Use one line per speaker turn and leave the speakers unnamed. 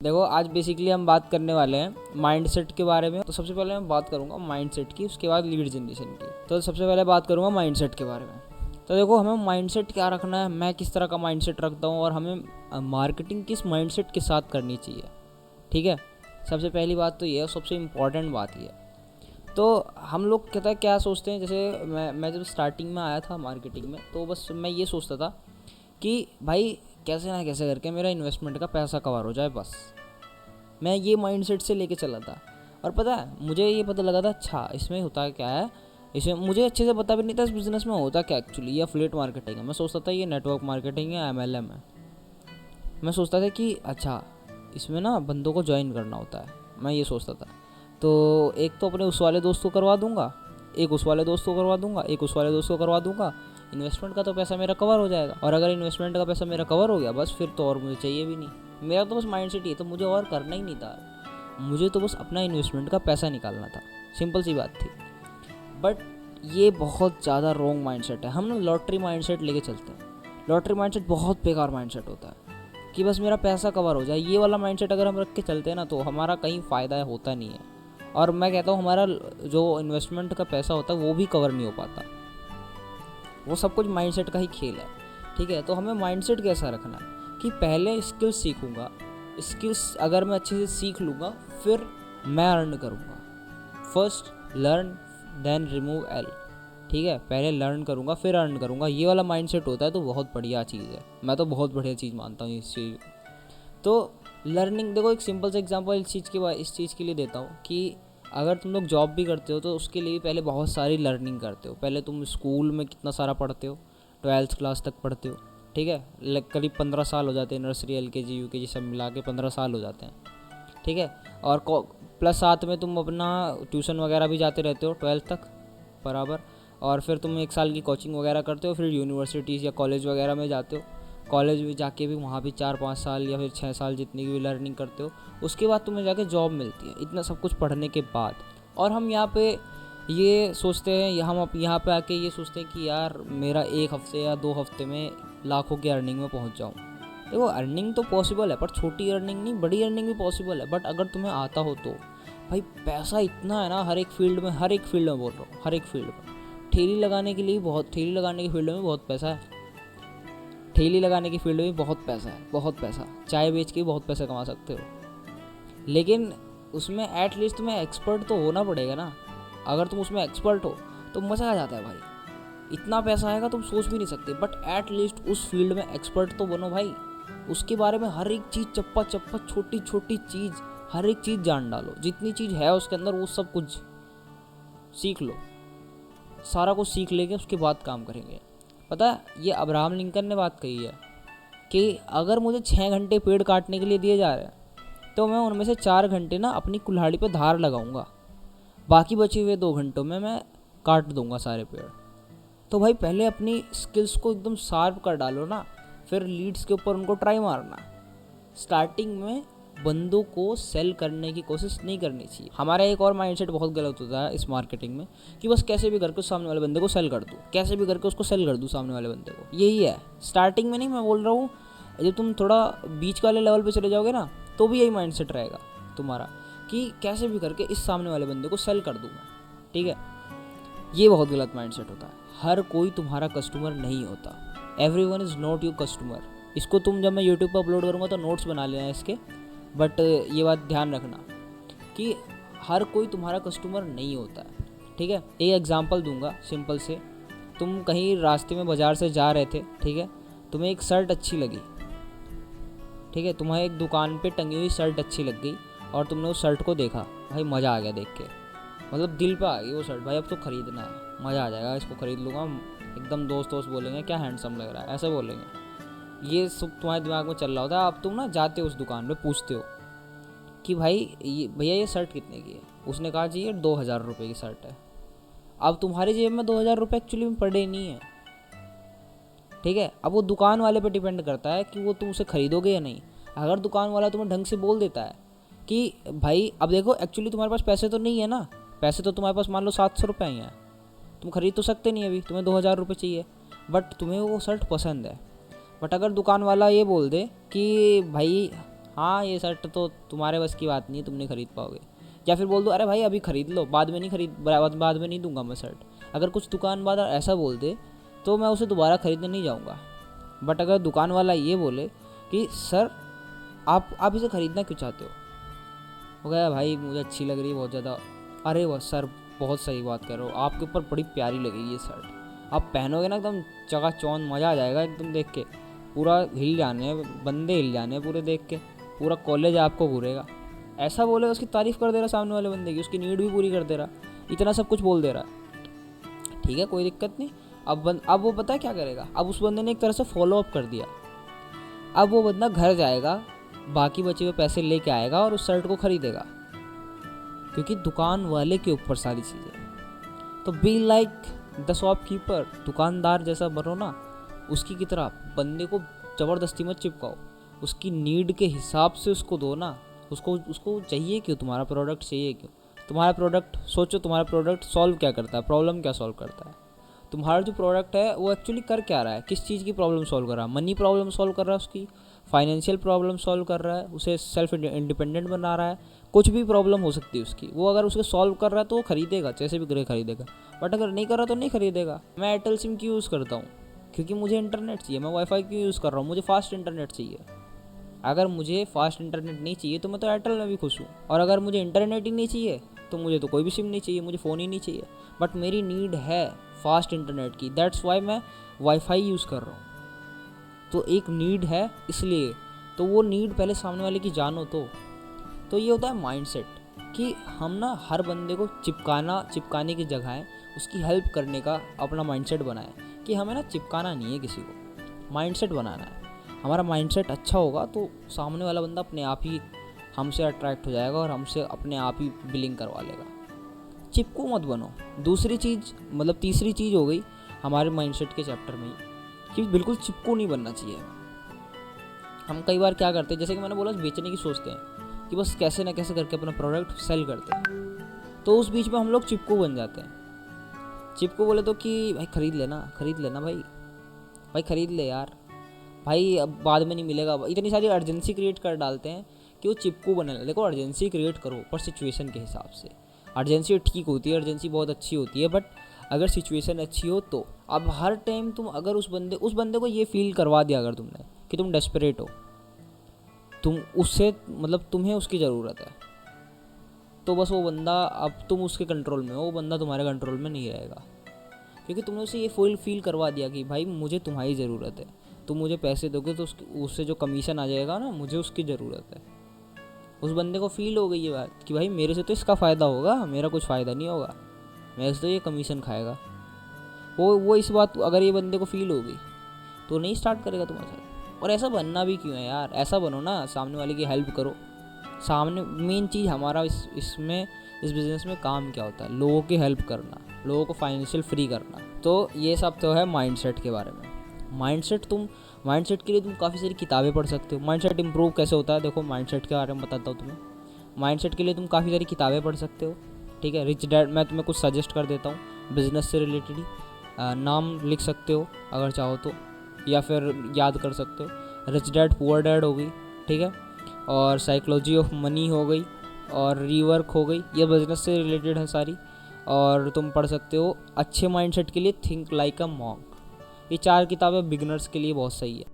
देखो आज बेसिकली हम बात करने वाले हैं माइंडसेट के बारे में। तो सबसे पहले मैं बात करूंगा माइंडसेट की, उसके बाद लीड जनरेशन की। तो सबसे पहले बात करूंगा माइंडसेट के बारे में। तो देखो हमें माइंडसेट क्या रखना है, मैं किस तरह का माइंडसेट रखता हूँ और हमें मार्केटिंग किस माइंडसेट के साथ करनी चाहिए। ठीक है, सबसे पहली बात तो ये है, सबसे इम्पॉर्टेंट बात ये है। तो हम लोग कहता है क्या सोचते हैं, जैसे मैं जब स्टार्टिंग में आया था मार्केटिंग में, तो बस मैं ये सोचता था कि भाई कैसे ना कैसे करके मेरा इन्वेस्टमेंट का पैसा कवर हो जाए, बस मैं ये माइंडसेट से लेके चला था। और पता है मुझे ये पता लगा था, अच्छा इसमें होता क्या है, इसमें मुझे अच्छे से पता भी नहीं था इस बिज़नेस में होता क्या एक्चुअली। ये एफिलिएट मार्केटिंग है, मैं सोचता था ये नेटवर्क मार्केटिंग है, MLM है। मैं सोचता था कि अच्छा इसमें ना बंदों को ज्वाइन करना होता है, मैं ये सोचता था। तो एक तो अपने उस वाले दोस्त को करवा दूंगा, एक उस वाले दोस्त को करवा दूंगा, एक उस वाले दोस्त को करवा दूंगा, इन्वेस्टमेंट का तो पैसा मेरा कवर हो जाएगा। और अगर इन्वेस्टमेंट का पैसा मेरा कवर हो गया बस, फिर तो और मुझे चाहिए भी नहीं। मेरा तो बस माइंड सेट ये, तो मुझे और करना ही नहीं था, मुझे तो बस अपना इन्वेस्टमेंट का पैसा निकालना था, सिंपल सी बात थी। बट ये बहुत ज़्यादा रॉन्ग माइंडसेट है। हम ना लॉटरी माइंडसेट लेके चलते हैं। लॉटरी माइंडसेट बहुत बेकार माइंडसेट होता है कि बस मेरा पैसा कवर हो जाए। ये वाला माइंडसेट अगर हम रख के चलते हैं ना, तो हमारा कहीं फ़ायदा होता नहीं है। और मैं कहता हूँ हमारा जो इन्वेस्टमेंट का पैसा होता है वो भी कवर नहीं हो पाता। वो सब कुछ माइंडसेट का ही खेल है। ठीक है, तो हमें माइंडसेट कैसा रखना है कि पहले स्किल्स सीखूंगा, स्किल्स अगर मैं अच्छे से सीख लूँगा फिर मैं अर्न करूँगा। First learn then remove L. ठीक है, पहले लर्न करूँगा फिर अर्न करूँगा, ये वाला माइंडसेट होता है तो बहुत बढ़िया चीज़ है। मैं तो बहुत बढ़िया चीज़ मानता हूँ इस चीज़। तो लर्निंग देखो, एक सिंपल सा एग्जांपल इस चीज़ के लिए देता हूँ कि अगर तुम लोग जॉब भी करते हो तो उसके लिए पहले बहुत सारी लर्निंग करते हो। पहले तुम स्कूल में कितना सारा पढ़ते हो, 12th क्लास तक पढ़ते हो। ठीक है, करीब 15 साल हो जाते हैं, नर्सरी LKG UKG सब मिला के 15 साल हो जाते हैं। ठीक है, और प्लस साथ में तुम अपना ट्यूशन वगैरह भी जाते रहते हो 12th तक बराबर। और फिर तुम 1 साल की कोचिंग वगैरह करते हो, फिर यूनिवर्सिटीज़ या कॉलेज वगैरह में जाते हो। कॉलेज में जाके भी वहाँ भी 4-5 साल या फिर 6 साल जितनी भी लर्निंग करते हो, उसके बाद तुम्हें जाके जॉब मिलती है, इतना सब कुछ पढ़ने के बाद। और हम यहाँ पे ये सोचते हैं, हम यहाँ पे आके ये सोचते हैं कि यार मेरा 1 हफ्ते या 2 हफ्ते में लाखों की अर्निंग में पहुँच जाऊँ। देखो अर्निंग तो पॉसिबल है, पर छोटी अर्निंग नहीं, बड़ी अर्निंग भी पॉसिबल है। बट अगर तुम्हें आता हो तो भाई पैसा इतना है ना, हर एक फील्ड में बोल रहा हूँ, हर एक फील्ड में। ठेली लगाने के लिए ठेली लगाने की फील्ड में बहुत पैसा है। ठेली लगाने की फील्ड में बहुत पैसा है, बहुत पैसा। चाय बेच के बहुत पैसा कमा सकते हो, लेकिन उसमें एटलीस्ट तुम्हें एक्सपर्ट तो होना पड़ेगा ना। अगर तुम उसमें एक्सपर्ट हो तो मज़ा आ जाता है भाई, इतना पैसा आएगा तुम सोच भी नहीं सकते। बट एटलीस्ट उस फील्ड में एक्सपर्ट तो बनो भाई, उसके बारे में हर एक चीज़, चप्पा चप्पा, छोटी छोटी चीज़, हर एक चीज़ जान डालो। जितनी चीज़ है उसके अंदर वो सब कुछ सीख लो, सारा कुछ सीख लेंगे उसके बाद काम करेंगे। पता है ये अब्राहम लिंकन ने बात कही है कि अगर मुझे 6 घंटे पेड़ काटने के लिए दिए जा रहे हैं तो मैं उनमें से 4 घंटे ना अपनी कुल्हाड़ी पे धार लगाऊंगा, बाकी बचे हुए 2 घंटों में मैं काट दूंगा सारे पेड़। तो भाई पहले अपनी स्किल्स को एकदम शार्प कर डालो ना, फिर लीड्स के ऊपर उनको ट्राई मारना। स्टार्टिंग में बंदों को सेल करने की कोशिश नहीं करनी चाहिए। हमारा एक और माइंडसेट बहुत गलत होता है इस मार्केटिंग में कि बस कैसे भी करके सामने वाले बंदे को सेल कर दूँ, कैसे भी करके उसको सेल कर दूँ सामने वाले बंदे को। यही है स्टार्टिंग में, नहीं मैं बोल रहा हूँ, जब तुम थोड़ा बीच वाले लेवल पे चले जाओगे ना तो भी यही माइंडसेट रहेगा तुम्हारा कि कैसे भी करके इस सामने वाले बंदे को सेल कर दूँ मैं। ठीक है, ये बहुत गलत माइंडसेट होता है। हर कोई तुम्हारा कस्टमर नहीं होता, everyone is not your customer. इसको तुम जब मैं यूट्यूब पर अपलोड करूँगा तो नोट्स बना लेना इसके। बट ये बात ध्यान रखना कि हर कोई तुम्हारा कस्टमर नहीं होता है। ठीक है, एक एग्जांपल दूंगा सिंपल से। तुम कहीं रास्ते में बाज़ार से जा रहे थे, ठीक है, तुम्हें एक शर्ट अच्छी लगी। ठीक है, तुम्हें एक दुकान पे टंगी हुई शर्ट अच्छी लग गई और तुमने उस शर्ट को देखा, भाई मज़ा आ गया देख के, मतलब दिल पे आ गई वो शर्ट, भाई अब तो ख़रीदना है, मज़ा आ जाएगा, इसको ख़रीद लूँगा। एकदम दोस्त बोलेंगे क्या हैंडसम लग रहा है, ऐसे बोलेंगे। ये सब तुम्हारे दिमाग में चल रहा होता है। अब तुम ना जाते हो उस दुकान पे, पूछते हो कि भाई ये भैया ये शर्ट कितने की है। उसने कहा जी ये 2000 रुपये की शर्ट है। अब तुम्हारी जेब में 2000 रुपये एक्चुअली में पड़े नहीं है। ठीक है, अब वो दुकान वाले पे डिपेंड करता है कि वो तुम उसे खरीदोगे या नहीं। अगर दुकान वाला तुम्हें ढंग से बोल देता है कि भाई अब देखो एक्चुअली तुम्हारे पास पैसे तो नहीं है ना, पैसे तो तुम्हारे पास मान लो 700 रुपये ही हैं, तुम खरीद तो सकते नहीं, अभी तुम्हें 2000 रुपये चाहिए, बट तुम्हें वो शर्ट पसंद है। बट अगर दुकान वाला ये बोल दे कि भाई हाँ ये शर्ट तो तुम्हारे बस की बात नहीं है, तुम नहीं खरीद पाओगे। या फिर बोल दो अरे भाई अभी खरीद लो, बाद में नहीं बाद में नहीं दूंगा मैं शर्ट। अगर कुछ दुकान वाला ऐसा बोल दे तो मैं उसे दोबारा खरीदने नहीं जाऊँगा। बट अगर दुकान वाला ये बोले कि सर आप इसे ख़रीदना क्यों चाहते हो गया भाई मुझे अच्छी लग रही है बहुत ज़्यादा, अरे वह सर बहुत सही बात कर रहे हो, आपके ऊपर बड़ी प्यारी लगेगी ये शर्ट, आप पहनोगे ना एकदम चकाचौंध, मज़ा आ जाएगा एकदम देख के, पूरा हिल जाने बंदे हिल जाने पूरे देख के, पूरा कॉलेज आपको घूरेगा। ऐसा बोलेगा, उसकी तारीफ़ कर दे रहा सामने वाले बंदे की, उसकी नीड भी पूरी कर दे रहा, इतना सब कुछ बोल दे रहा। ठीक है कोई दिक्कत नहीं। अब वो पता है क्या करेगा, अब उस बंदे ने एक तरह से फॉलो अप कर दिया। अब वो बंदा घर जाएगा, बाकी बचे हुए पैसे लेके आएगा और उस शर्ट को खरीदेगा, क्योंकि दुकान वाले के ऊपर सारी चीज़ें। तो बी लाइक द शॉपकीपर, दुकानदार जैसा बनो ना उसकी की तरह। बंदे को ज़बरदस्ती मत चिपकाओ, उसकी नीड के हिसाब से उसको दो ना। उसको चाहिए क्यों, तुम्हारा प्रोडक्ट चाहिए क्यों, तुम्हारा प्रोडक्ट सोचो, तुम्हारा प्रोडक्ट सॉल्व क्या करता है, प्रॉब्लम क्या सॉल्व करता है। तुम्हारा जो प्रोडक्ट है वो एक्चुअली कर क्या रहा है, किस चीज़ की प्रॉब्लम सॉल्व कर रहा है, मनी प्रॉब्लम सॉल्व कर रहा है, उसकी फाइनेंशियल प्रॉब्लम सॉल्व कर रहा है, उसे सेल्फ इंडिपेंडेंट बना रहा है, कुछ भी प्रॉब्लम हो सकती है उसकी, वो अगर उसके सॉल्व कर रहा है तो वो खरीदेगा, जैसे भी करे खरीदेगा। बट अगर नहीं कर रहा तो नहीं खरीदेगा। मैं एयरटेल सिम क्यों यूज़ करता हूँ, क्योंकि मुझे इंटरनेट चाहिए। मैं वाईफाई क्यों यूज़ कर रहा हूँ, मुझे फास्ट इंटरनेट चाहिए। अगर मुझे फास्ट इंटरनेट नहीं चाहिए तो मैं तो एयरटेल में भी खुश हूँ, और अगर मुझे इंटरनेट ही नहीं चाहिए तो मुझे तो कोई भी सिम नहीं चाहिए, मुझे फ़ोन ही नहीं चाहिए। बट मेरी नीड है फास्ट इंटरनेट की, दैट्स वाई मैं वाईफाई यूज़ कर रहा हूँ। तो एक नीड है इसलिए, तो वो नीड पहले सामने वाले की जानो। तो ये होता है माइंडसेट, कि हम ना हर बंदे को चिपकाने की जगह उसकी हेल्प करने का अपना माइंडसेट बनाएं, कि हमें ना चिपकाना नहीं है किसी को, माइंडसेट बनाना है। हमारा माइंडसेट अच्छा होगा तो सामने वाला बंदा अपने आप ही हमसे अट्रैक्ट हो जाएगा और हमसे अपने आप ही बिलिंग करवा लेगा। चिपको मत बनो। दूसरी चीज़ मतलब तीसरी चीज़ हो गई हमारे माइंडसेट के चैप्टर में ही, कि बिल्कुल चिपको नहीं बनना चाहिए। हम कई बार क्या करते हैं, जैसे कि मैंने बोला बेचने की सोचते हैं कि बस कैसे ना कैसे करके अपना प्रोडक्ट सेल करते हैं, तो उस बीच में हम लोग चिपको बन जाते हैं। चिपको बोले तो कि भाई खरीद लेना भाई खरीद ले यार, भाई अब बाद में नहीं मिलेगा, इतनी सारी अर्जेंसी क्रिएट कर डालते हैं कि वो चिपकू बने लगे। देखो अर्जेंसी क्रिएट करो पर सिचुएशन के हिसाब से। अर्जेंसी ठीक होती है, अर्जेंसी बहुत अच्छी होती है, बट अगर सिचुएशन अच्छी हो तो। अब हर टाइम तुम अगर उस बंदे को ये फील करवा दिया अगर तुमने कि तुम डेस्परेट हो, तुम उससे मतलब तुम्हें उसकी ज़रूरत है, तो बस वो बंदा, अब तुम उसके कंट्रोल में हो, वो बंदा तुम्हारे कंट्रोल में नहीं रहेगा, क्योंकि तुमने उसे ये फुल फील करवा दिया कि भाई मुझे तुम्हारी ज़रूरत है, तुम मुझे पैसे दोगे तो उससे जो कमीशन आ जाएगा ना मुझे उसकी ज़रूरत है। उस बंदे को फील हो गई ये बात कि भाई मेरे से तो इसका फ़ायदा होगा, मेरा कुछ फ़ायदा नहीं होगा, मेरे से तो ये कमीशन खाएगा। वो इस बात अगर ये बंदे को फील हो गई तो नहीं स्टार्ट करेगा तुम्हारे साथ। और ऐसा बनना भी क्यों है यार, ऐसा बनो ना, सामने वाले की हेल्प करो। सामने मेन चीज़ हमारा इस बिज़नेस में काम क्या होता है, लोगों की हेल्प करना, लोगों को फाइनेंशियल फ्री करना। तो ये सब तो है माइंडसेट के बारे में। माइंडसेट के लिए तुम काफ़ी सारी किताबें पढ़ सकते हो। माइंडसेट इंप्रूव कैसे होता है, देखो माइंडसेट के बारे में बताता हूँ तुम्हें। माइंडसेट के लिए तुम काफ़ी सारी किताबें पढ़ सकते हो, ठीक है। रिच डैड, मैं तुम्हें कुछ सजेस्ट कर देता हूँ बिजनेस से रिलेटेड ही, नाम लिख सकते हो अगर चाहो तो, या फिर याद कर सकते हो। रिच डैड पुअर डैड हो गई, ठीक है, और साइकोलॉजी ऑफ मनी हो गई, और रीवर्क हो गई, ये बिजनेस से रिलेटेड है सारी। और तुम पढ़ सकते हो अच्छे माइंडसेट के लिए थिंक लाइक अ मॉन्क। ये 4 किताबें बिगनर्स के लिए बहुत सही है।